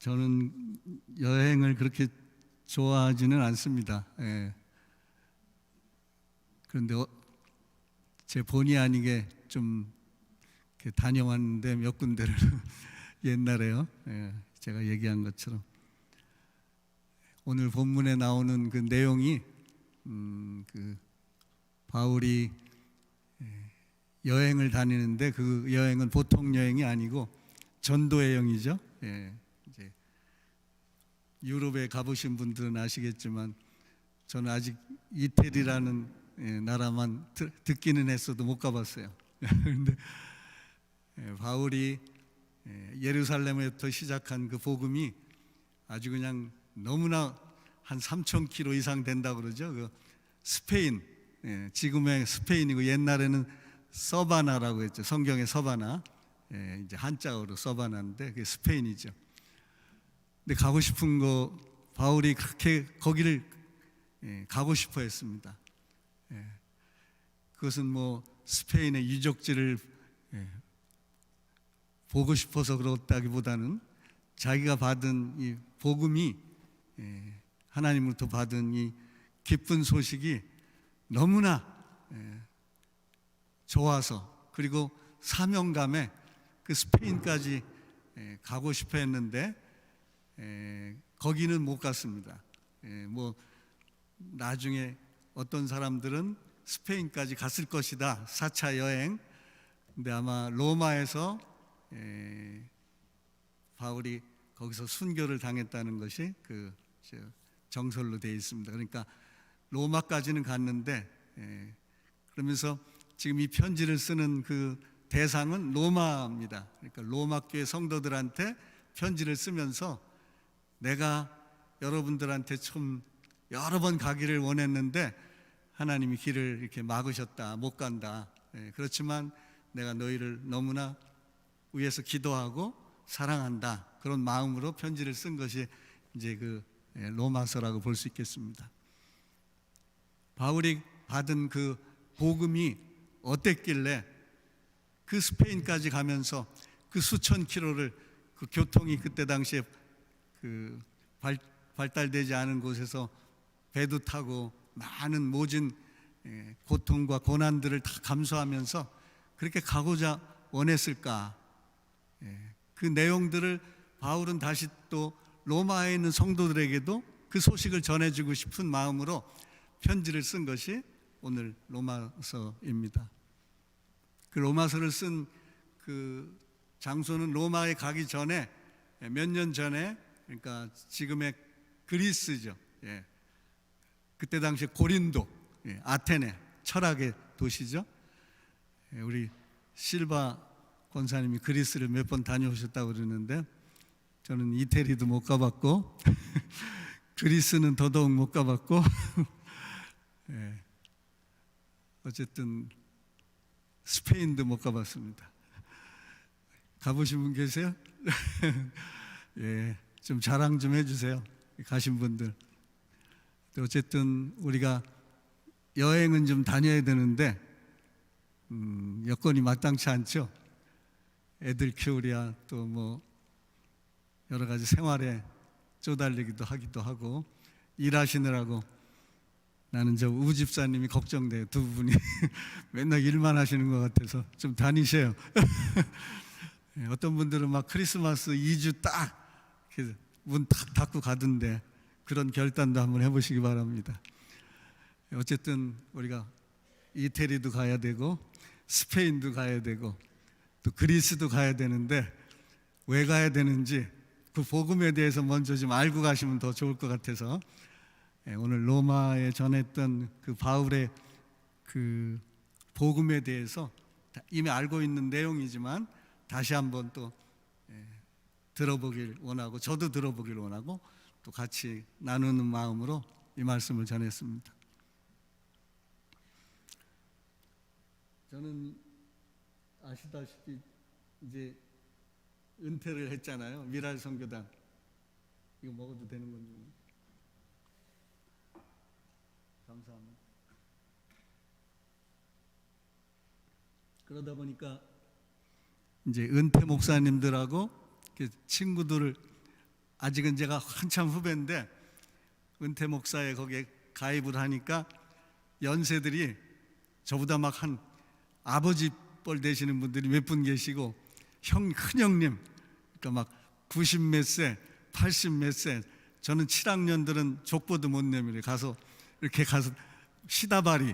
저는 여행을 그렇게 좋아하지는 않습니다. 예. 그런데 제 본의 아니게 좀 이렇게 다녀왔는데 몇 군데를 옛날에요. 예. 제가 얘기한 것처럼 오늘 본문에 나오는 그 내용이 그 바울이 여행을 다니는데 그 여행은 보통 여행이 아니고 전도 여행이죠. 예. 이제 유럽에 가보신 분들은 아시겠지만 저는 아직 이태리라는 나라만 듣기는 했어도 못 가봤어요. 그런데 바울이 예루살렘에부터 시작한 그 복음이 아주 그냥 너무나 한 3,000km 이상 된다고 그러죠. 그 스페인, 지금의 스페인이고 옛날에는 서바나라고 했죠. 성경의 서바나, 이제 한자어로 서바나인데 그게 스페인이죠. 근데 가고 싶은 거 바울이 그렇게 거기를 가고 싶어 했습니다. 그것은 뭐 스페인의 유적지를 보고 싶어서 그렇다기보다는 자기가 받은 이 복음이 하나님으로부터 받은 이 기쁜 소식이 너무나 좋아서 그리고 사명감에 그 스페인까지 가고 싶어 했는데 거기는 못 갔습니다. 뭐 나중에 어떤 사람들은 스페인까지 갔을 것이다, 4차 여행. 근데 아마 로마에서 바울이 거기서 순교를 당했다는 것이 그 정설로 되어 있습니다. 그러니까 로마까지는 갔는데 그러면서 지금 이 편지를 쓰는 그 대상은 로마입니다. 그러니까 로마 교회 성도들한테 편지를 쓰면서 내가 여러분들한테 좀 여러 번 가기를 원했는데 하나님이 길을 이렇게 막으셨다, 못 간다. 그렇지만 내가 너희를 너무나 위해서 기도하고 사랑한다, 그런 마음으로 편지를 쓴 것이 이제 그 로마서라고 볼 수 있겠습니다. 바울이 받은 그 복음이 어땠길래 그 스페인까지 가면서 그 수천 킬로를 그 교통이 그때 당시에 그 발달되지 않은 곳에서 배도 타고 많은 모진 고통과 고난들을 다 감수하면서 그렇게 가고자 원했을까? 그 내용들을 바울은 다시 또 로마에 있는 성도들에게도 그 소식을 전해주고 싶은 마음으로 편지를 쓴 것이 오늘 로마서입니다. 그 로마서를 쓴 그 장소는 로마에 가기 전에 몇 년 전에, 그러니까 지금의 그리스죠. 그때 당시 고린도, 아테네 철학의 도시죠. 우리 실바 권사님이 그리스를 몇 번 다녀오셨다고 그러는데 저는 이태리도 못 가봤고 그리스는 더더욱 못 가봤고 어쨌든 스페인도 못 가봤습니다. 가보신 분 계세요? 좀 자랑 좀 해주세요. 가신 분들. 어쨌든 우리가 여행은 좀 다녀야 되는데 여건이 마땅치 않죠. 애들 키우랴 또 뭐 여러 가지 생활에 쪼달리기도 하기도 하고 일하시느라고 나는 저 우집사님이 걱정돼요. 두 분이 맨날 일만 하시는 것 같아서 좀 다니셔요. 어떤 분들은 막 크리스마스 2주 딱 문 탁 닫고 가던데 그런 결단도 한번 해보시기 바랍니다. 어쨌든 우리가 이태리도 가야 되고 스페인도 가야 되고 또 그리스도 가야 되는데 왜 가야 되는지 그 복음에 대해서 먼저 좀 알고 가시면 더 좋을 것 같아서 오늘 로마에 전했던 그 바울의 그 복음에 대해서 이미 알고 있는 내용이지만 다시 한번 또 들어보길 원하고 저도 들어보길 원하고 또 같이 나누는 마음으로 이 말씀을 전했습니다. 저는 아시다시피 이제 은퇴를 했잖아요. 미랄 선교단. 이거 먹어도 되는 건지. 감사합니다. 그러다 보니까 이제 은퇴 목사님들하고 친구들을 아직은 제가 한참 후배인데 은퇴 목사에 거기에 가입을 하니까 연세들이 저보다 막 한 아버지 뻘 되시는 분들이 몇 분 계시고 큰형님, 그러니까 막 90 몇 세, 80 몇 세, 저는 7학년들은 족보도 못 내밀어요. 가서 이렇게 가서 시다발이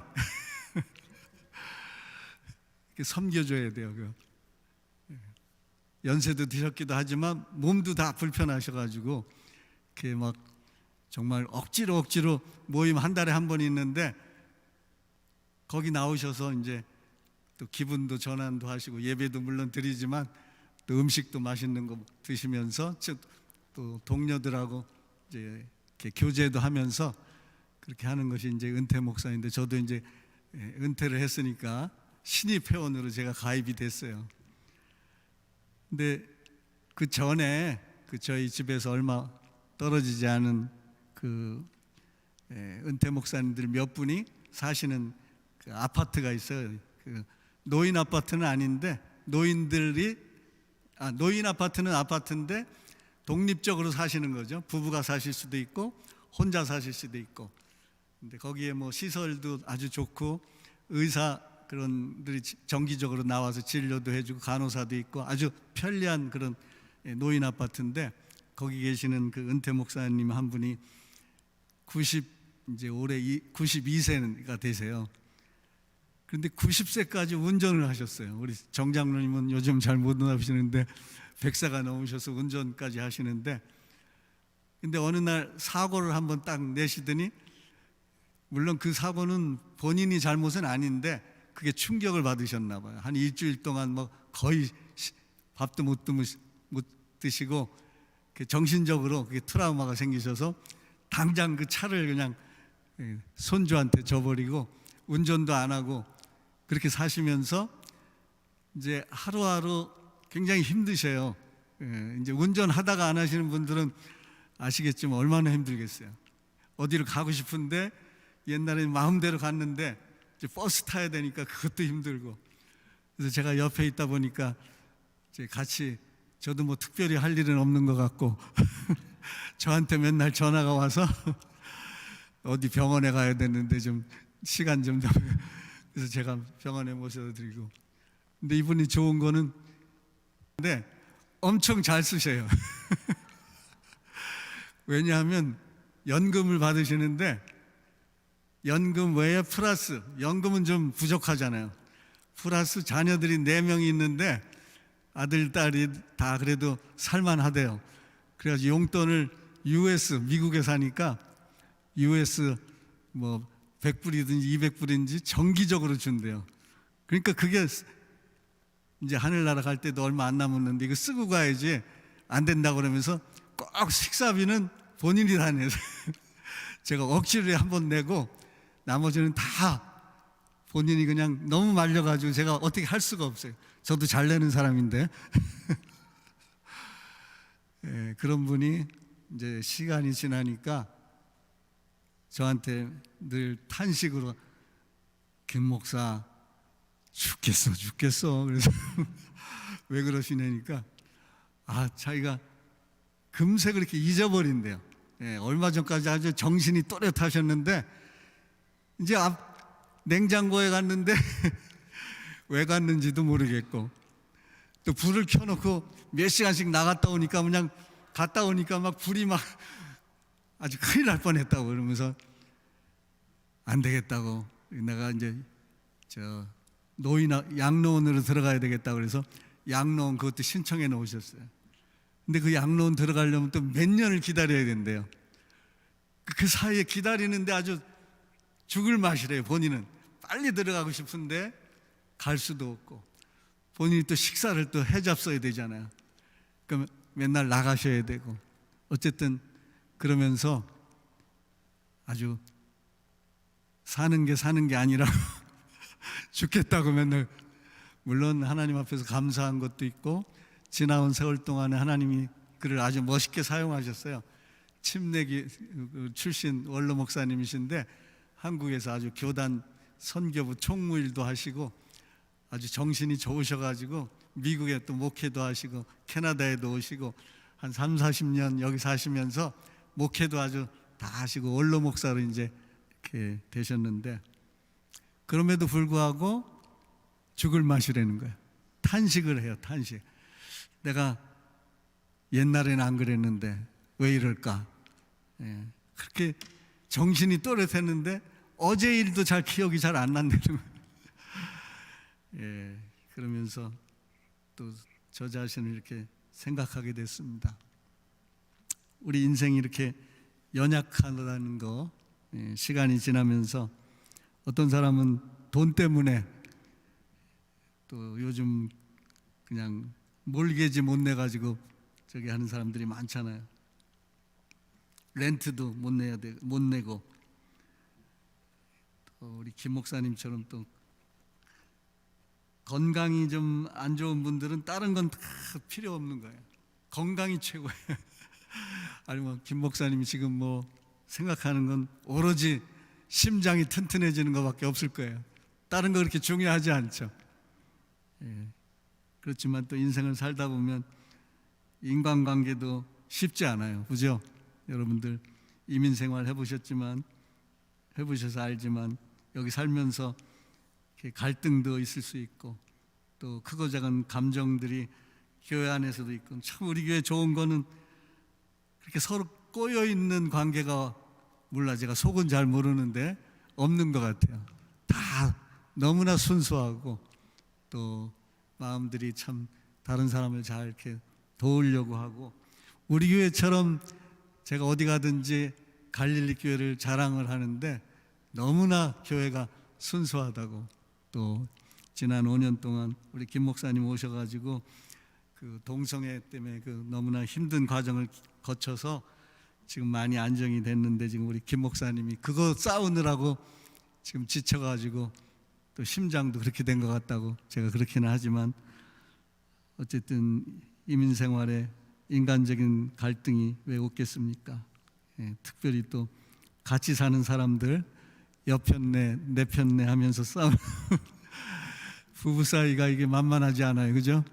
이렇게 섬겨줘야 돼요. 연세도 드셨기도 하지만 몸도 다 불편하셔가지고 이렇게 막 정말 억지로 모임 한 달에 한 번 있는데 거기 나오셔서 이제 또 기분도 전환도 하시고 예배도 물론 드리지만 또 음식도 맛있는 거 드시면서 또 동료들하고 이제 이렇게 교제도 하면서 그렇게 하는 것이 이제 은퇴 목사인데, 저도 이제 은퇴를 했으니까 신입 회원으로 제가 가입이 됐어요. 근데 그 전에 저희 집에서 얼마 떨어지지 않은 은퇴 목사님들 몇 분이 사시는 그 아파트가 있어요. 그 노인 아파트는 아닌데 노인 아파트는 아파트인데 독립적으로 사시는 거죠. 부부가 사실 수도 있고 혼자 사실 수도 있고. 근데 거기에 뭐 시설도 아주 좋고 의사 그런들이 정기적으로 나와서 진료도 해주고 간호사도 있고 아주 편리한 그런 노인 아파트인데, 거기 계시는 그 은퇴 목사님 한 분이 이제 올해 92세가 되세요. 그런데 90세까지 운전을 하셨어요. 우리 정 장로님은 요즘 잘 못 나오시는데 100세가 넘으셔서 운전까지 하시는데, 근데 어느 날 사고를 한번 딱 내시더니, 물론 그 사고는 본인이 잘못은 아닌데 그게 충격을 받으셨나 봐요. 한 일주일 동안 뭐 거의 밥도 못 드시고 정신적으로 그게 트라우마가 생기셔서 당장 그 차를 그냥 손주한테 줘버리고 운전도 안 하고 그렇게 사시면서 이제 하루하루 굉장히 힘드셔요. 이제 운전하다가 안 하시는 분들은 아시겠지만 얼마나 힘들겠어요. 어디를 가고 싶은데 옛날에는 마음대로 갔는데 이제 버스 타야 되니까 그것도 힘들고. 그래서 제가 옆에 있다 보니까 이제 같이, 저도 뭐 특별히 할 일은 없는 것 같고 저한테 맨날 전화가 와서 어디 병원에 가야 되는데 좀 시간 좀 그래서 제가 병원에 모셔다 드리고. 근데 이분이 좋은 거는 근데 엄청 잘 쓰셔요. 왜냐하면 연금을 받으시는데 연금 외에 플러스, 연금은 좀 부족하잖아요. 플러스 자녀들이 4명이 있는데 아들, 딸이 다 그래도 살만하대요. 그래가지고 용돈을 미국에 사니까 US 뭐 100불이든지 200불인지 정기적으로 준대요. 그러니까 그게 이제 하늘나라 갈 때도 얼마 안 남았는데 이거 쓰고 가야지 안 된다고 그러면서 꼭 식사비는 본인이 다 내서 제가 억지로 한번 내고 나머지는 다 본인이 그냥 너무 말려가지고 제가 어떻게 할 수가 없어요. 저도 잘 내는 사람인데 예, 그런 분이 이제 시간이 지나니까 저한테 늘 탄식으로 김 목사 죽겠어. 그래서 왜 그러시냐니까 자기가 금세 그렇게 잊어버린대요. 예, 얼마 전까지 아주 정신이 또렷하셨는데 이제 냉장고에 갔는데 왜 갔는지도 모르겠고, 또 불을 켜놓고 몇 시간씩 나갔다 오니까 그냥 갔다 오니까 막 불이 막 아주 큰일 날 뻔했다고 그러면서 안 되겠다고, 내가 이제 양로원으로 들어가야 되겠다고 그래서 양로원 그것도 신청해 놓으셨어요. 근데 그 양로원 들어가려면 또 몇 년을 기다려야 된대요. 그 사이에 기다리는데 아주 죽을 맛이래요. 본인은 빨리 들어가고 싶은데 갈 수도 없고, 본인이 또 식사를 또 해잡숴야 되잖아요. 그럼 맨날 나가셔야 되고, 어쨌든 그러면서 아주 사는 게 아니라 죽겠다고 맨날, 물론 하나님 앞에서 감사한 것도 있고 지나온 세월 동안에 하나님이 그를 아주 멋있게 사용하셨어요. 침례기 출신 원로 목사님이신데 한국에서 아주 교단 선교부 총무일도 하시고 아주 정신이 좋으셔가지고 미국에 또 목회도 하시고 캐나다에도 오시고 한 3, 40년 여기 사시면서 목회도 아주 다 하시고 원로 목사로 이제 이렇게 되셨는데, 그럼에도 불구하고 죽을 맛이라는 거예요. 탄식을 해요. 탄식. 내가 옛날에는 안 그랬는데 왜 이럴까? 그렇게 정신이 또렷했는데 어제 일도 잘 기억이 잘 안 난다는 거예요. 그러면서 또 저 자신을 이렇게 생각하게 됐습니다. 우리 인생이 이렇게 연약하다는 거, 시간이 지나면서 어떤 사람은 돈 때문에 또 요즘 그냥 몰개지 못 내가지고 저기 하는 사람들이 많잖아요. 렌트도 못 내고, 또 우리 김 목사님처럼 또 건강이 좀 안 좋은 분들은 다른 건 다 필요 없는 거예요. 건강이 최고예요. 아니 뭐 김 목사님이 지금 뭐 생각하는 건 오로지 심장이 튼튼해지는 것밖에 없을 거예요. 다른 거 그렇게 중요하지 않죠. 그렇지만 또 인생을 살다 보면 인간관계도 쉽지 않아요. 그죠? 여러분들 이민 생활 해보셔서 알지만 여기 살면서 이렇게 갈등도 있을 수 있고, 또 크고 작은 감정들이 교회 안에서도 있고, 참 우리 교회 좋은 거는 그렇게 서로 꼬여 있는 관계가, 몰라 제가 속은 잘 모르는데 없는 것 같아요. 다 너무나 순수하고 또 마음들이 참 다른 사람을 잘 이렇게 도우려고 하고, 우리 교회처럼 제가 어디 가든지 갈릴리 교회를 자랑을 하는데 너무나 교회가 순수하다고, 또 지난 5년 동안 우리 김 목사님 오셔가지고 그 동성애 때문에 그 너무나 힘든 과정을 거쳐서 지금 많이 안정이 됐는데, 지금 우리 김 목사님이 그거 싸우느라고 지금 지쳐가지고 또 심장도 그렇게 된 것 같다고, 제가 그렇게는 하지만 어쨌든 이민 생활에 인간적인 갈등이 왜 없겠습니까? 특별히 또 같이 사는 사람들 옆 편내 내 편내 하면서 싸우는 부부 사이가 이게 만만하지 않아요. 그죠?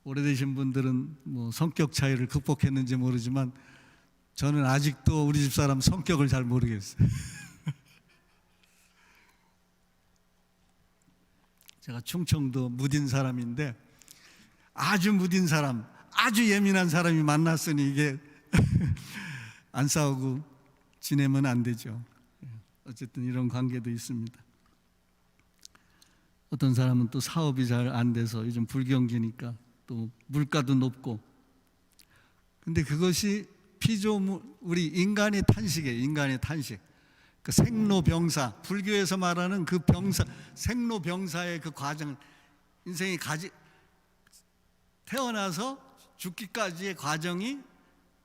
오래되신 분들은 뭐 성격 차이를 극복했는지 모르지만 저는 아직도 우리 집사람 성격을 잘 모르겠어요. 제가 충청도 무딘 사람인데 아주 무딘 사람, 아주 예민한 사람이 만났으니 이게 안 싸우고 지내면 안 되죠. 어쨌든 이런 관계도 있습니다. 어떤 사람은 또 사업이 잘 안 돼서 요즘 불경기니까 또 물가도 높고, 근데 그것이 피조물, 우리 인간의 탄식이에요. 인간의 탄식. 그 생로병사, 불교에서 말하는 그 병사, 생로병사의 그 과정, 인생이 태어나서 죽기까지의 과정이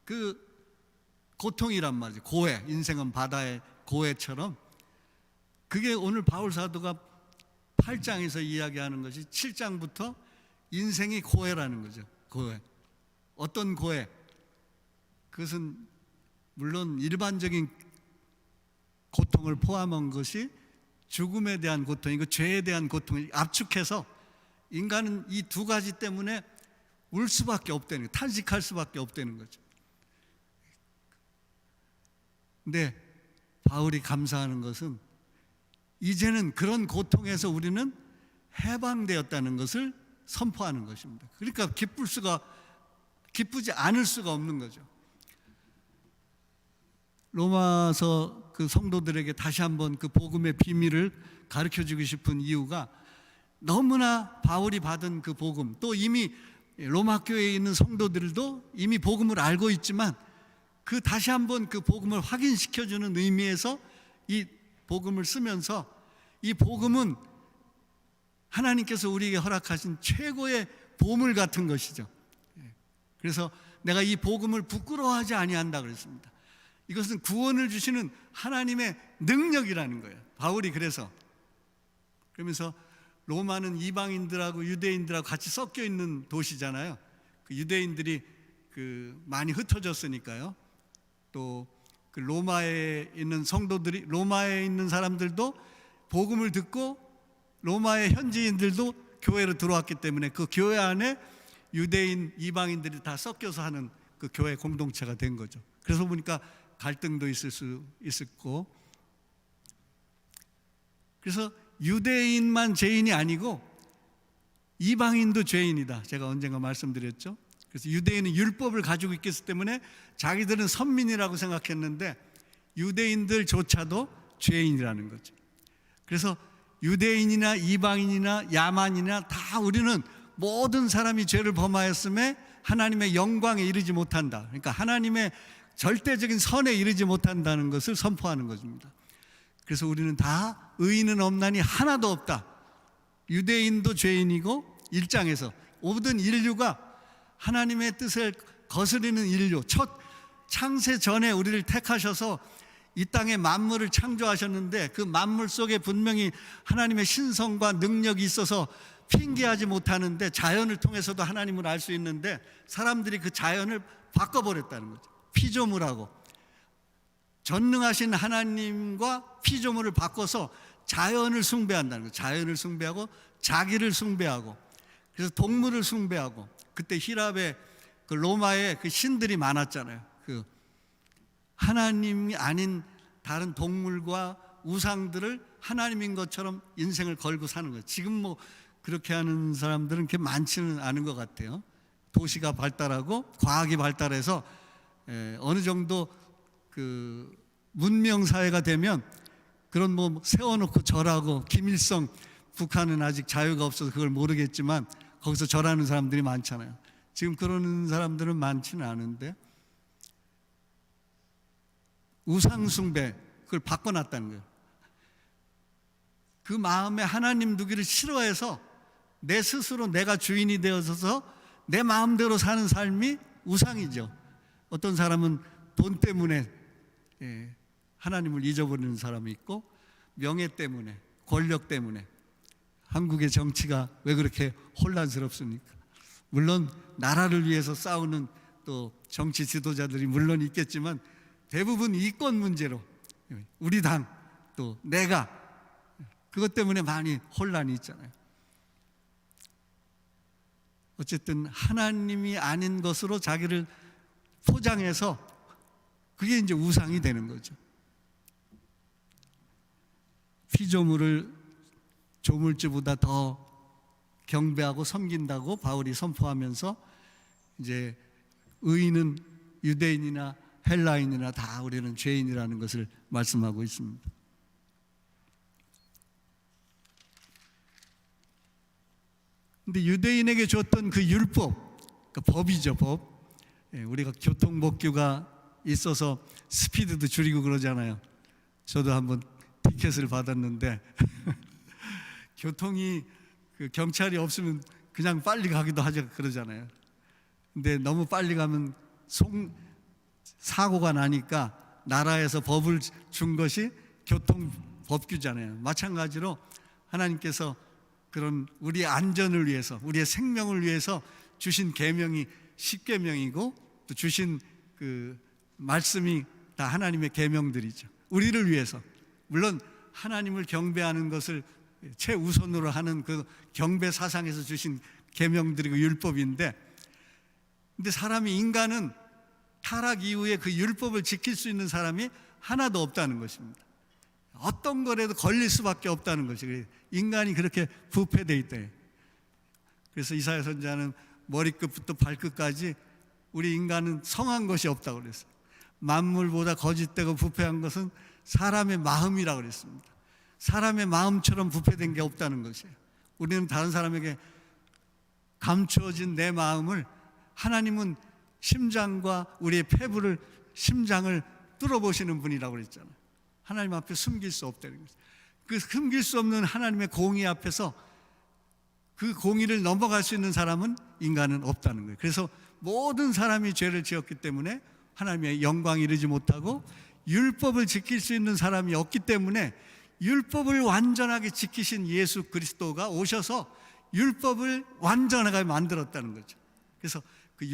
그 고통이란 말이죠. 고해, 인생은 바다의 고해처럼, 그게 오늘 바울 사도가 8장에서 이야기하는 것이 7장부터 인생이 고해라는 거죠. 고해. 어떤 고해? 그것은 물론 일반적인 고통을 포함한 것이 죽음에 대한 고통이고 죄에 대한 고통을 압축해서 인간은 이 두 가지 때문에 울 수밖에 없다는 거예요. 탄식할 수밖에 없다는 거죠. 근데 바울이 감사하는 것은 이제는 그런 고통에서 우리는 해방되었다는 것을 선포하는 것입니다. 그러니까 기쁘지 않을 수가 없는 거죠. 로마서 그 성도들에게 다시 한번 그 복음의 비밀을 가르쳐주고 싶은 이유가, 너무나 바울이 받은 그 복음, 또 이미 로마 교회에 있는 성도들도 이미 복음을 알고 있지만 그 다시 한번 그 복음을 확인시켜주는 의미에서 이 복음을 쓰면서, 이 복음은 하나님께서 우리에게 허락하신 최고의 보물 같은 것이죠. 그래서 내가 이 복음을 부끄러워하지 아니한다 그랬습니다. 이것은 구원을 주시는 하나님의 능력이라는 거예요. 바울이 그러면서 로마는 이방인들하고 유대인들하고 같이 섞여 있는 도시잖아요. 그 유대인들이 많이 흩어졌으니까요. 또 그 로마에 있는 성도들이, 로마에 있는 사람들도 복음을 듣고 로마의 현지인들도 교회로 들어왔기 때문에 그 교회 안에 유대인, 이방인들이 다 섞여서 하는 그 교회 공동체가 된 거죠. 그래서 보니까 갈등도 있을 수 있었고, 그래서 유대인만 죄인이 아니고 이방인도 죄인이다. 제가 언젠가 말씀드렸죠. 그래서 유대인은 율법을 가지고 있기 때문에 자기들은 선민이라고 생각했는데 유대인들조차도 죄인이라는 거죠. 그래서 유대인이나 이방인이나 야만이나 다 우리는 모든 사람이 죄를 범하였음에 하나님의 영광에 이르지 못한다. 그러니까 하나님의 절대적인 선에 이르지 못한다는 것을 선포하는 것입니다. 그래서 우리는 다 의인은 없나니 하나도 없다. 유대인도 죄인이고, 1장에서 모든 인류가 하나님의 뜻을 거스르는 인류, 첫 창세 전에 우리를 택하셔서 이 땅에 만물을 창조하셨는데 그 만물 속에 분명히 하나님의 신성과 능력이 있어서 핑계하지 못하는데, 자연을 통해서도 하나님을 알 수 있는데 사람들이 그 자연을 바꿔버렸다는 거죠. 피조물하고 전능하신 하나님과 피조물을 바꿔서 자연을 숭배한다는 거죠. 자연을 숭배하고 자기를 숭배하고, 그래서 동물을 숭배하고. 그때 히랍의 그 로마의 그 신들이 많았잖아요. 그 하나님이 아닌 다른 동물과 우상들을 하나님인 것처럼 인생을 걸고 사는 거예요. 지금 뭐 그렇게 하는 사람들은 그렇게 많지는 않은 것 같아요. 도시가 발달하고 과학이 발달해서 어느 정도 그 문명 사회가 되면 그런 뭐 세워놓고 절하고, 김일성, 북한은 아직 자유가 없어서 그걸 모르겠지만 거기서 절하는 사람들이 많잖아요. 지금 그러는 사람들은 많지는 않은데 우상숭배, 그걸 바꿔놨다는 거예요. 그 마음에 하나님 두기를 싫어해서 내 스스로 내가 주인이 되어서 내 마음대로 사는 삶이 우상이죠. 어떤 사람은 돈 때문에 하나님을 잊어버리는 사람이 있고, 명예 때문에, 권력 때문에. 한국의 정치가 왜 그렇게 혼란스럽습니까? 물론 나라를 위해서 싸우는 또 정치 지도자들이 물론 있겠지만 대부분 이권 문제로, 우리 당, 또 내가, 그것 때문에 많이 혼란이 있잖아요. 어쨌든 하나님이 아닌 것으로 자기를 포장해서 그게 이제 우상이 되는 거죠. 피조물을 조물주보다 더 경배하고 섬긴다고 바울이 선포하면서 이제 의인은 유대인이나 헬라인이나 다 우리는 죄인이라는 것을 말씀하고 있습니다. 근데 유대인에게 줬던 그 율법, 그 법이죠, 법. 우리가 교통법규가 있어서 스피드도 줄이고 그러잖아요. 저도 한번 티켓을 받았는데 교통이 그 경찰이 없으면 그냥 빨리 가기도 하죠, 그러잖아요. 근데 너무 빨리 가면 사고가 나니까 나라에서 법을 준 것이 교통법규잖아요. 마찬가지로 하나님께서 그런 우리의 안전을 위해서, 우리의 생명을 위해서 주신 계명이 십계명이고, 또 주신 그 말씀이 다 하나님의 계명들이죠. 우리를 위해서, 물론 하나님을 경배하는 것을 최우선으로 하는 그 경배 사상에서 주신 계명들이고 율법인데, 근데 인간은 타락 이후에 그 율법을 지킬 수 있는 사람이 하나도 없다는 것입니다. 어떤 거라도 걸릴 수밖에 없다는 것이, 인간이 그렇게 부패되어 있다. 그래서 이사야 선지자는 머리끝부터 발끝까지 우리 인간은 성한 것이 없다고 그랬어요. 만물보다 거짓되고 부패한 것은 사람의 마음이라고 그랬습니다. 사람의 마음처럼 부패된 게 없다는 것이에요. 우리는 다른 사람에게 감추어진 내 마음을, 하나님은 심장과 우리의 폐부를, 심장을 뚫어보시는 분이라고 그랬잖아요. 하나님 앞에 숨길 수 없다는 거죠. 그 숨길 수 없는 하나님의 공의 앞에서 그 공의를 넘어갈 수 있는 사람은, 인간은 없다는 거예요. 그래서 모든 사람이 죄를 지었기 때문에 하나님의 영광이 이르지 못하고, 율법을 지킬 수 있는 사람이 없기 때문에 율법을 완전하게 지키신 예수 그리스도가 오셔서 율법을 완전하게 만들었다는 거죠. 그래서 그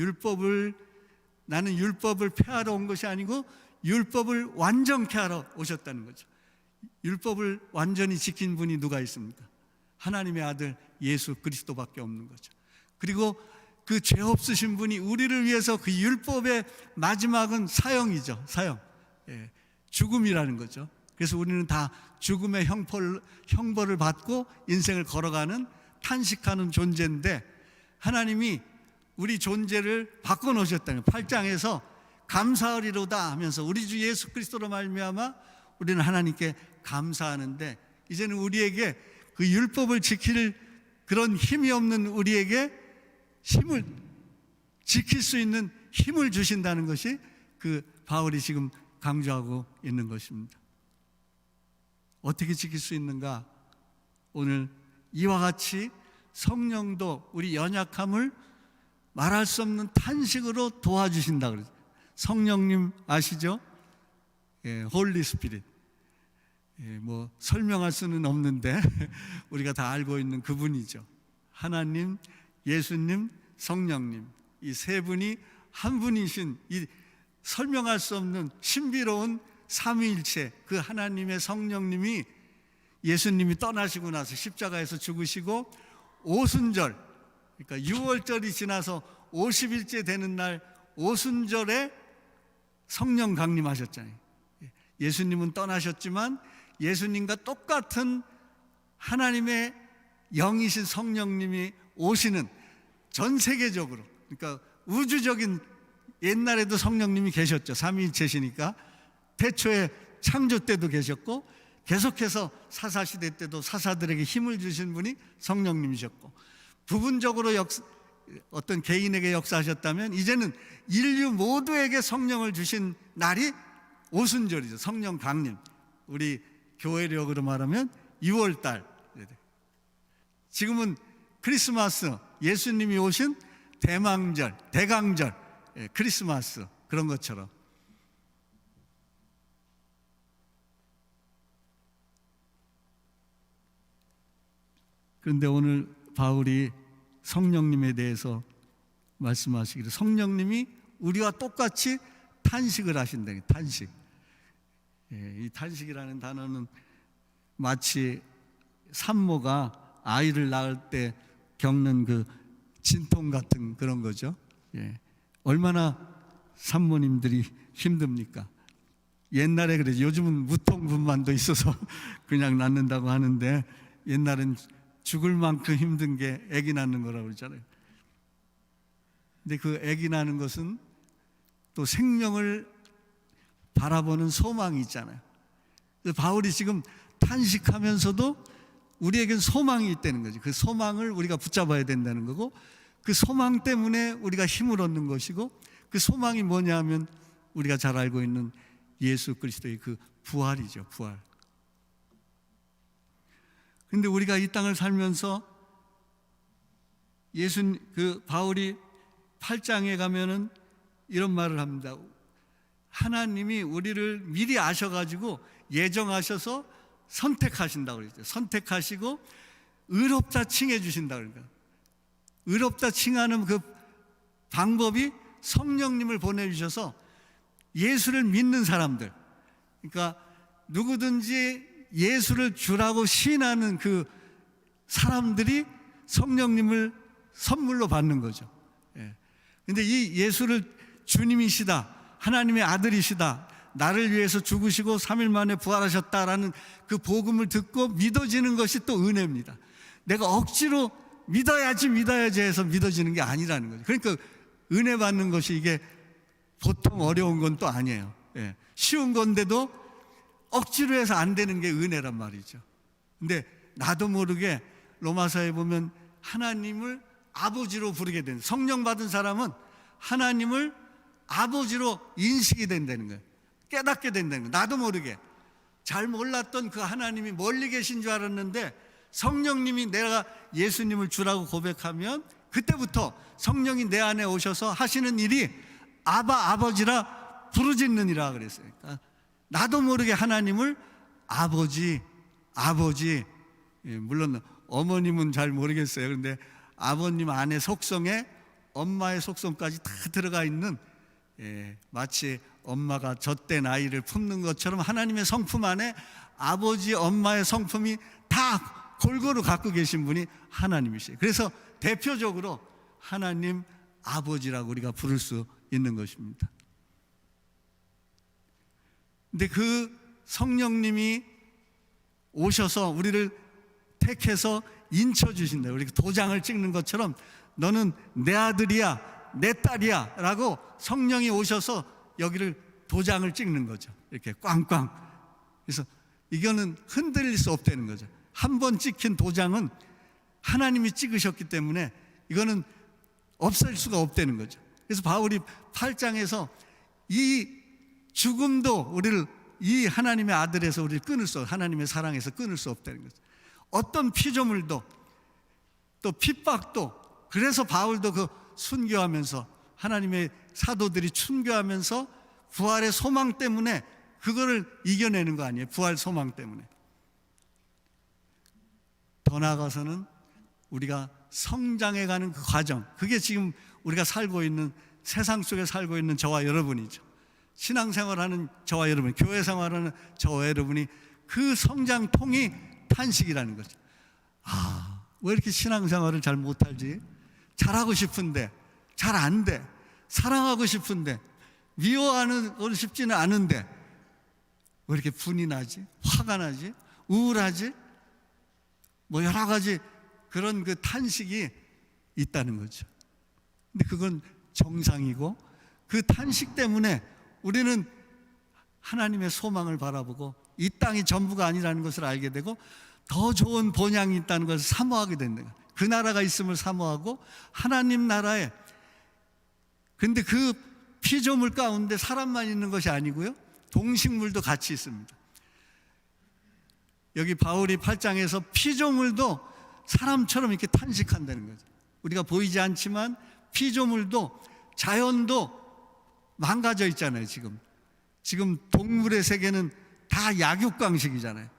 나는 율법을 폐하러 온 것이 아니고 율법을 완전케 하러 오셨다는 거죠. 율법을 완전히 지킨 분이 누가 있습니까? 하나님의 아들 예수 그리스도밖에 없는 거죠. 그리고 그 죄 없으신 분이 우리를 위해서 그 율법의 마지막은 사형이죠. 사형. 예, 죽음이라는 거죠. 그래서 우리는 다 죽음의 형벌을 받고 인생을 걸어가는 탄식하는 존재인데, 하나님이 우리 존재를 바꿔놓으셨다는 거예요. 8장에서 감사하리로다 하면서 우리 주 예수 그리스도로 말미암아 우리는 하나님께 감사하는데, 이제는 우리에게 그 율법을 지킬 그런 힘이 없는 우리에게 힘을 지킬 수 있는 힘을 주신다는 것이 그 바울이 지금 강조하고 있는 것입니다. 어떻게 지킬 수 있는가? 오늘 이와 같이 성령도 우리 연약함을 말할 수 없는 탄식으로 도와주신다 그랬어요. 성령님 아시죠? 홀리 스피릿. 뭐 설명할 수는 없는데 우리가 다 알고 있는 그분이죠. 하나님, 예수님, 성령님, 이 세 분이 한 분이신 이 설명할 수 없는 신비로운 삼위일체, 그 하나님의 성령님이 예수님이 떠나시고 나서 십자가에서 죽으시고 오순절, 그러니까 6월절이 지나서 50일째 되는 날 오순절에 성령 강림하셨잖아요. 예수님은 떠나셨지만 예수님과 똑같은 하나님의 영이신 성령님이 오시는, 전 세계적으로, 그러니까 우주적인, 옛날에도 성령님이 계셨죠. 삼위일체시니까. 태초에 창조 때도 계셨고 계속해서 사사시대 때도 사사들에게 힘을 주신 분이 성령님이셨고, 부분적으로 어떤 개인에게 역사하셨다면 이제는 인류 모두에게 성령을 주신 날이 오순절이죠. 성령 강림. 우리 교회력으로 말하면 6월달. 지금은 크리스마스, 예수님이 오신 대망절, 대강절, 크리스마스, 그런 것처럼. 그런데 오늘 바울이 성령님에 대해서 말씀하시기를, 성령님이 우리와 똑같이 탄식을 하신다. 탄식. 이 탄식이라는 단어는 마치 산모가 아이를 낳을 때 겪는 그 진통 같은 그런 거죠. 얼마나 산모님들이 힘듭니까? 옛날에 그래서, 요즘은 무통분만도 있어서 그냥 낳는다고 하는데, 옛날엔 죽을 만큼 힘든 게 아기 낳는 거라고 그러잖아요. 근데 그 아기 낳는 것은 또 생명을 바라보는 소망이 있잖아요. 바울이 지금 탄식하면서도 우리에겐 소망이 있다는 거죠. 그 소망을 우리가 붙잡아야 된다는 거고, 그 소망 때문에 우리가 힘을 얻는 것이고, 그 소망이 뭐냐 하면 우리가 잘 알고 있는 예수 그리스도의 그 부활이죠. 부활. 근데 우리가 이 땅을 살면서 그 바울이 8장에 가면은 이런 말을 합니다. 하나님이 우리를 미리 아셔가지고 예정하셔서 선택하신다고 그랬죠. 선택하시고 의롭다 칭해 주신다고 그러니까. 의롭다 칭하는 그 방법이 성령님을 보내주셔서 예수를 믿는 사람들, 그러니까 누구든지 예수를 주라고 시인하는 그 사람들이 성령님을 선물로 받는 거죠. 그런데 이 예수를 주님이시다, 하나님의 아들이시다, 나를 위해서 죽으시고 3일 만에 부활하셨다라는 그 복음을 듣고 믿어지는 것이 또 은혜입니다. 내가 억지로 믿어야지 해서 믿어지는 게 아니라는 거죠. 그러니까 은혜 받는 것이 이게 보통 어려운 건 또 아니에요. 쉬운 건데도 억지로 해서 안 되는 게 은혜란 말이죠. 근데 나도 모르게 로마서에 보면 하나님을 아버지로 부르게 된, 성령 받은 사람은 하나님을 아버지로 인식이 된다는 거예요. 깨닫게 된다는 거예요. 나도 모르게 잘 몰랐던 그 하나님이 멀리 계신 줄 알았는데, 성령님이 내가 예수님을 주라고 고백하면 그때부터 성령이 내 안에 오셔서 하시는 일이 아버지라 부르짖느니라 그랬어요. 그러니까 나도 모르게 하나님을 아버지. 물론 어머님은 잘 모르겠어요. 그런데 아버님 안에 속성에 엄마의 속성까지 다 들어가 있는, 마치 엄마가 젖된 아이를 품는 것처럼 하나님의 성품 안에 아버지, 엄마의 성품이 다 골고루 갖고 계신 분이 하나님이시에요. 그래서 대표적으로 하나님 아버지라고 우리가 부를 수 있는 것입니다. 근데 그 성령님이 오셔서 우리를 택해서 인쳐주신다. 우리 도장을 찍는 것처럼 너는 내 아들이야, 내 딸이야 라고 성령이 오셔서 여기를 도장을 찍는 거죠. 이렇게 꽝꽝. 그래서 이거는 흔들릴 수 없다는 거죠. 한 번 찍힌 도장은 하나님이 찍으셨기 때문에 이거는 없앨 수가 없다는 거죠. 그래서 바울이 8장에서 이 죽음도 우리를 이 하나님의 아들에서 우리를 끊을 수, 하나님의 사랑에서 끊을 수 없다는 거죠. 어떤 피조물도 또 핍박도, 그래서 바울도 그 순교하면서 하나님의 사도들이 순교하면서 부활의 소망 때문에 그거를 이겨내는 거 아니에요? 부활 소망 때문에. 더 나아가서는 우리가 성장해가는 그 과정, 그게 지금 우리가 살고 있는, 세상 속에 살고 있는 저와 여러분이죠. 신앙생활하는 저와 여러분, 교회 생활하는 저와 여러분이 그 성장통이 탄식이라는 거죠. 왜 이렇게 신앙생활을 잘 못하지? 잘하고 싶은데 잘 안 돼. 사랑하고 싶은데, 미워하고 싶지는 않은데 왜 이렇게 분이 나지? 화가 나지? 우울하지? 뭐 여러 가지 그런 그 탄식이 있다는 거죠. 근데 그건 정상이고, 그 탄식 때문에 우리는 하나님의 소망을 바라보고 이 땅이 전부가 아니라는 것을 알게 되고 더 좋은 본향이 있다는 것을 사모하게 된다. 그 나라가 있음을 사모하고 하나님 나라에, 근데 그 피조물 가운데 사람만 있는 것이 아니고요, 동식물도 같이 있습니다. 여기 바울이 8장에서 피조물도 사람처럼 이렇게 탄식한다는 거죠. 우리가 보이지 않지만 피조물도, 자연도 망가져 있잖아요. 지금 동물의 세계는 다 약육강식이잖아요.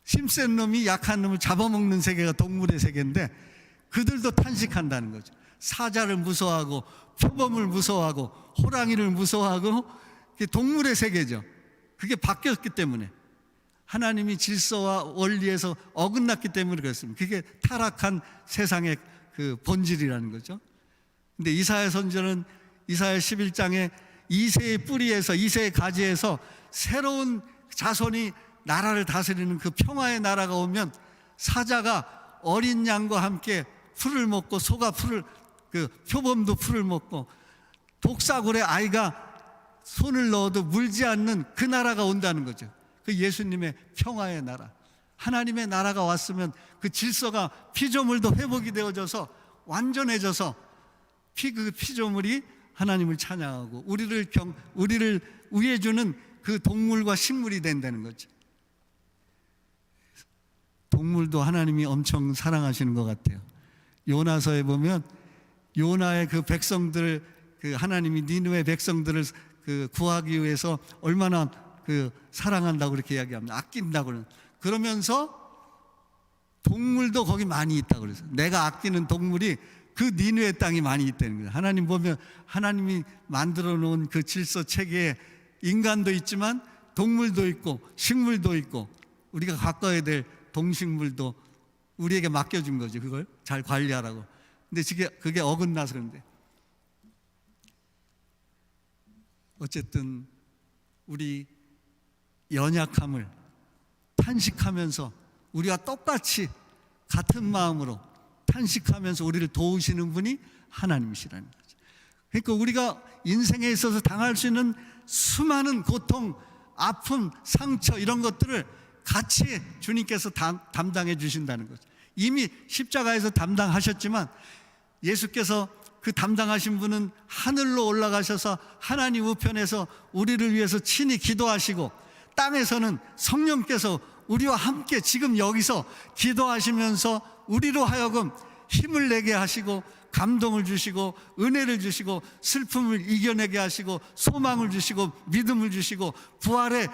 힘센 놈이 약한 놈을 잡아먹는 세계가 동물의 세계인데 그들도 탄식한다는 거죠. 사자를 무서워하고 표범을 무서워하고 호랑이를 무서워하고, 그게 동물의 세계죠. 그게 바뀌었기 때문에, 하나님이 질서와 원리에서 어긋났기 때문에 그렇습니다. 그게 타락한 세상의 그 본질이라는 거죠. 근데 이사야 선지자는 이사야 11장에 이새의 뿌리에서, 이새의 가지에서 새로운 자손이 나라를 다스리는 그 평화의 나라가 오면 사자가 어린 양과 함께 풀을 먹고, 소가 풀을, 그 표범도 풀을 먹고, 독사굴에 아이가 손을 넣어도 물지 않는 그 나라가 온다는 거죠. 그 예수님의 평화의 나라, 하나님의 나라가 왔으면 그 질서가, 피조물도 회복이 되어져서 완전해져서 그 피조물이 하나님을 찬양하고 우리를 위해주는 그 동물과 식물이 된다는 거죠. 동물도 하나님이 엄청 사랑하시는 것 같아요. 요나서에 보면 요나의 그 백성들을, 그 하나님이 니느웨 백성들을 그 구하기 위해서 얼마나 그 사랑한다고 그렇게 이야기합니다. 아낀다고. 그러면서 동물도 거기 많이 있다고 그래서, 내가 아끼는 동물이 그 니느웨 땅이 많이 있다는 거예요. 하나님 보면 하나님이 만들어 놓은 그 질서 체계에 인간도 있지만 동물도 있고 식물도 있고, 우리가 가까워야 될 동식물도 우리에게 맡겨준 거죠. 그걸 잘 관리하라고. 근데 그게 어긋나서 그런데, 어쨌든 우리 연약함을 탄식하면서 우리와 똑같이 같은 마음으로 탄식하면서 우리를 도우시는 분이 하나님이시라는 거죠. 그러니까 우리가 인생에 있어서 당할 수 있는 수많은 고통, 아픔, 상처, 이런 것들을 같이 주님께서 담당해 주신다는 거죠. 이미 십자가에서 담당하셨지만 예수께서 그 담당하신 분은 하늘로 올라가셔서 하나님 우편에서 우리를 위해서 친히 기도하시고, 땅에서는 성령께서 우리와 함께 지금 여기서 기도하시면서 우리로 하여금 힘을 내게 하시고, 감동을 주시고, 은혜를 주시고, 슬픔을 이겨내게 하시고, 소망을 주시고, 믿음을 주시고, 부활의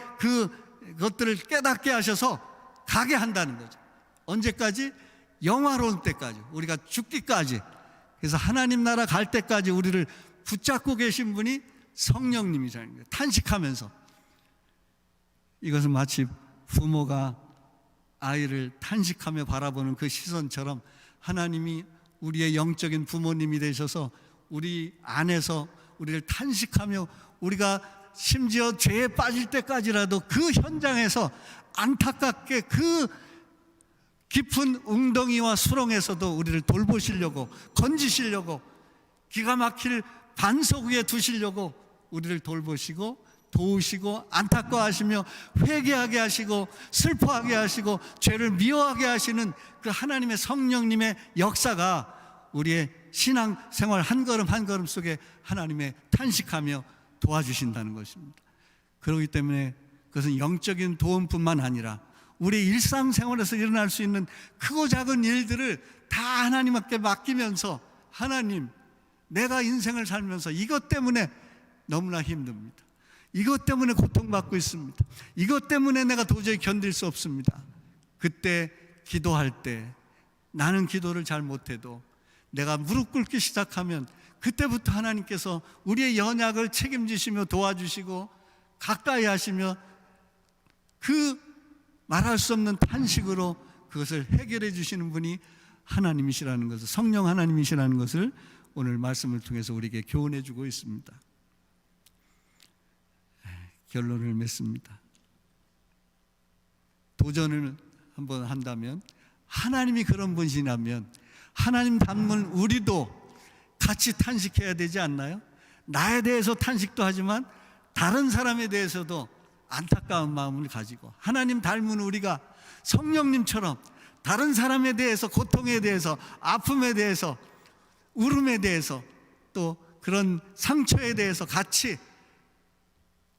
그것들을 깨닫게 하셔서 가게 한다는 거죠. 언제까지? 영화로운 때까지, 우리가 죽기까지. 그래서 하나님 나라 갈 때까지 우리를 붙잡고 계신 분이 성령님이라는 거예요. 탄식하면서. 이것은 마치 부모가 아이를 탄식하며 바라보는 그 시선처럼 하나님이 우리의 영적인 부모님이 되셔서 우리 안에서 우리를 탄식하며 우리가 심지어 죄에 빠질 때까지라도 그 현장에서 안타깝게 그 깊은 웅덩이와 수렁에서도 우리를 돌보시려고, 건지시려고, 기가 막힐 반석 위에 두시려고 우리를 돌보시고 도우시고 안타까워하시며 회개하게 하시고 슬퍼하게 하시고 죄를 미워하게 하시는 그 하나님의 성령님의 역사가 우리의 신앙생활 한 걸음 한 걸음 속에 하나님의 탄식하며 도와주신다는 것입니다. 그렇기 때문에 그것은 영적인 도움뿐만 아니라 우리 일상생활에서 일어날 수 있는 크고 작은 일들을 다 하나님께 맡기면서, 하나님, 내가 인생을 살면서 이것 때문에 너무나 힘듭니다. 이것 때문에 고통받고 있습니다. 이것 때문에 내가 도저히 견딜 수 없습니다. 그때 기도할 때 나는 기도를 잘 못해도 내가 무릎 꿇기 시작하면 그때부터 하나님께서 우리의 연약을 책임지시며 도와주시고 가까이 하시며 그 말할 수 없는 탄식으로 그것을 해결해 주시는 분이 하나님이시라는 것을, 성령 하나님이시라는 것을 오늘 말씀을 통해서 우리에게 교훈해 주고 있습니다. 결론을 맺습니다. 도전을 한번 한다면, 하나님이 그런 분이시라면 하나님 닮은 우리도 같이 탄식해야 되지 않나요? 나에 대해서 탄식도 하지만 다른 사람에 대해서도 안타까운 마음을 가지고, 하나님 닮은 우리가 성령님처럼 다른 사람에 대해서, 고통에 대해서, 아픔에 대해서, 울음에 대해서, 또 그런 상처에 대해서 같이,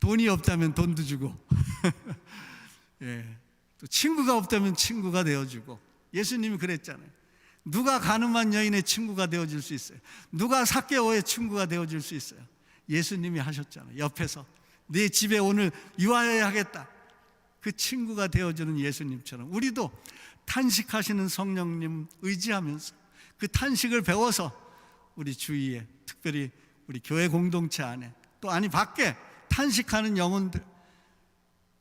돈이 없다면 돈도 주고 예, 또 친구가 없다면 친구가 되어주고, 예수님이 그랬잖아요. 누가 가늠한 여인의 친구가 되어줄 수 있어요? 누가 삭개오의 친구가 되어줄 수 있어요? 예수님이 하셨잖아요. 옆에서 네 집에 오늘 유하여야겠다, 그 친구가 되어주는 예수님처럼 우리도 탄식하시는 성령님 의지하면서 그 탄식을 배워서 우리 주위에, 특별히 우리 교회 공동체 안에, 또 아니 밖에 탄식하는 영혼들,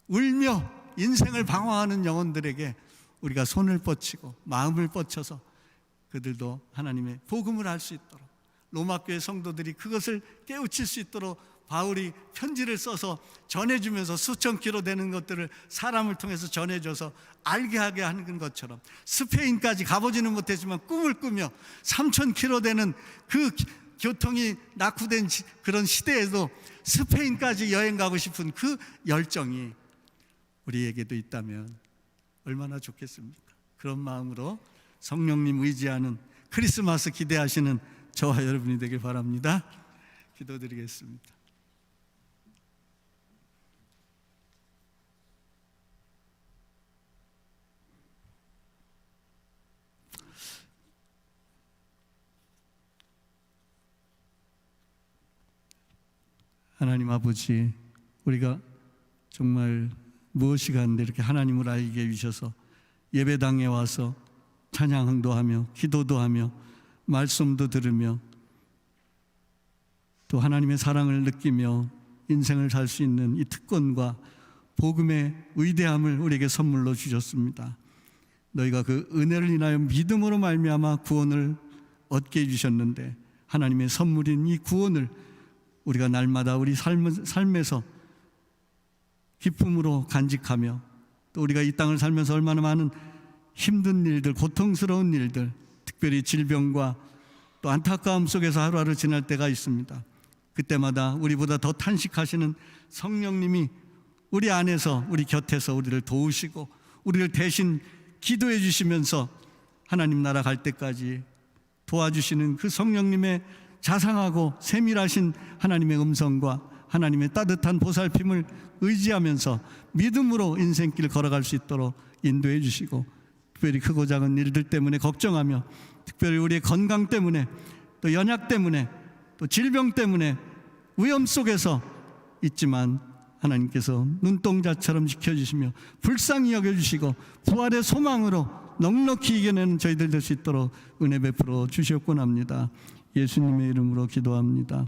울며 인생을 방황하는 영혼들에게 우리가 손을 뻗치고 마음을 뻗쳐서 그들도 하나님의 복음을 할 수 있도록, 로마교회 성도들이 그것을 깨우칠 수 있도록 바울이 편지를 써서 전해주면서 수천 킬로 되는 것들을 사람을 통해서 전해줘서 알게 하게 하는 것처럼, 스페인까지 가보지는 못했지만 꿈을 꾸며 3,000 킬로 되는 그 교통이 낙후된 그런 시대에도 스페인까지 여행 가고 싶은 그 열정이 우리에게도 있다면 얼마나 좋겠습니까? 그런 마음으로 성령님 의지하는, 크리스마스 기대하시는 저와 여러분이 되길 바랍니다. 기도드리겠습니다. 하나님 아버지, 우리가 정말 무엇이 가는데 이렇게 하나님을 알게 해주셔서 예배당에 와서 찬양도 하며 기도도 하며 말씀도 들으며 또 하나님의 사랑을 느끼며 인생을 살 수 있는 이 특권과 복음의 위대함을 우리에게 선물로 주셨습니다. 너희가 그 은혜를 인하여 믿음으로 말미암아 구원을 얻게 해주셨는데, 하나님의 선물인 이 구원을 우리가 날마다 우리 삶에서 기쁨으로 간직하며, 또 우리가 이 땅을 살면서 얼마나 많은 힘든 일들, 고통스러운 일들, 특별히 질병과 또 안타까움 속에서 하루하루 지날 때가 있습니다. 그때마다 우리보다 더 탄식하시는 성령님이 우리 안에서, 우리 곁에서 우리를 도우시고 우리를 대신 기도해 주시면서 하나님 나라 갈 때까지 도와주시는 그 성령님의 자상하고 세밀하신 하나님의 음성과 하나님의 따뜻한 보살핌을 의지하면서 믿음으로 인생길 걸어갈 수 있도록 인도해 주시고, 특별히 크고 작은 일들 때문에 걱정하며, 특별히 우리의 건강 때문에, 또 연약 때문에, 또 질병 때문에 위험 속에서 있지만 하나님께서 눈동자처럼 지켜주시며 불쌍히 여겨주시고 부활의 소망으로 넉넉히 이겨내는 저희들 될 수 있도록 은혜 베풀어 주시옵곤 합니다. 예수님의 이름으로 기도합니다.